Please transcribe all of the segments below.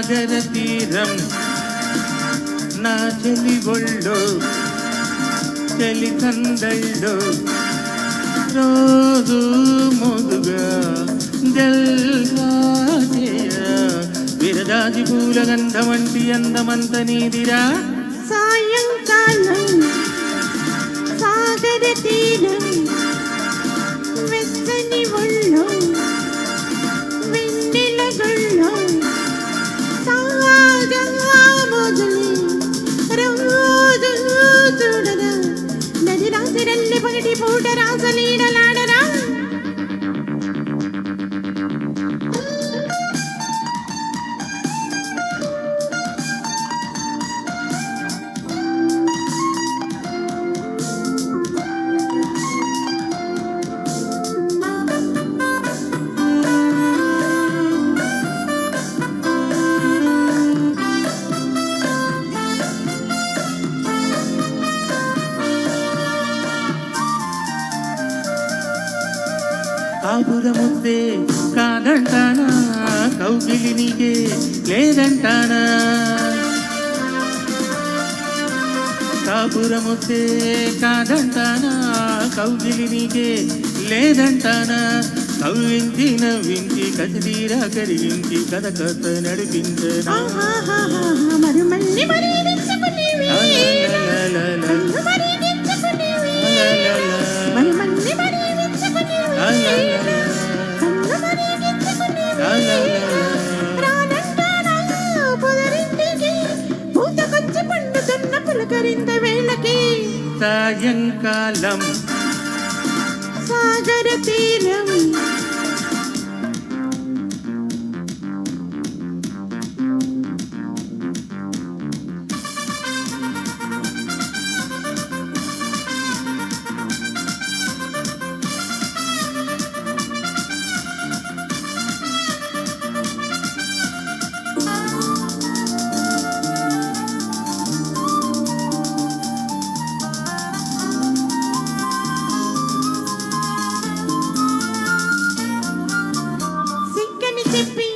సాగర తీరం నా చెలి ఒళ్ళో చెలి కందళ్ళో రోజు మోదుగా విరజాజి పూల గంధమంటి అందమంత నీదిరా సాయంకాలం సాగర తీరం వెచ్చని ఒళ్ళో వెన్నెల గొళ్ళో సాగంగా మొదలి రోజు చూడరా నది రాత్రిరల్లి పగటి పూట రాసలీడలాడరా కాపురముద్దే కాదంటానా కౌగిలి నీకే లేదంటానా కాపురముద్దే కాదంటానా కౌగిలి నీకే లేదంటానా కవ్వించి నవ్వించి కసిదీరా కరిగించి కథ కథ నడిపించనా మరుమల్లి సాయంకాలం సాగర తీరం చెప్పి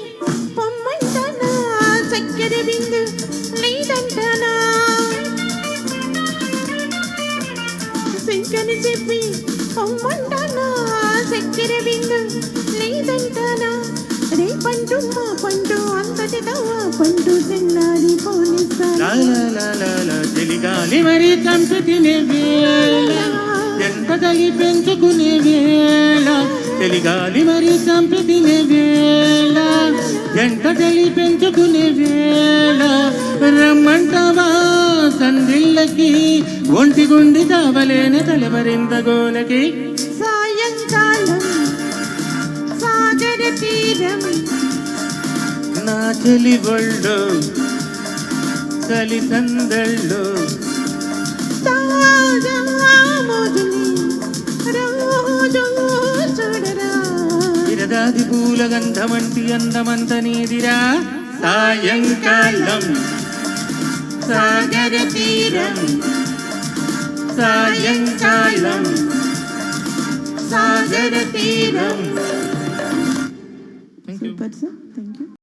పొమ్మంటానా చక్కెర బిందు లేదంటానా సింకని చెప్పి పొమ్మంటానా చక్కెర బిందు లేదంటానా రేపంటూ మా పండు అంతటి తవా పండు తిన్నాలి పోలీసా తెలిగాలి మరి చంపి తినే వేళ ఎంత తగి పెంచుకునే వేళ తెలిగాలి మరి చంపి తినే వేళ ఎంత తగి పెంచుకునే వేళ రమ్మంటావా సందిళ్ళకి ఒంటి గుండి తావలేని తలవరింత గోలకి సాయంకాలం సాగర తీరం నా చెలి ఒళ్ళో చలి సందళ్ళో విరదాది పూల గంధమంటి అందమంత నీదిరా సాయంకాలం సాగర తీరం సాయంకాలం సాగర తీరం. Super sir.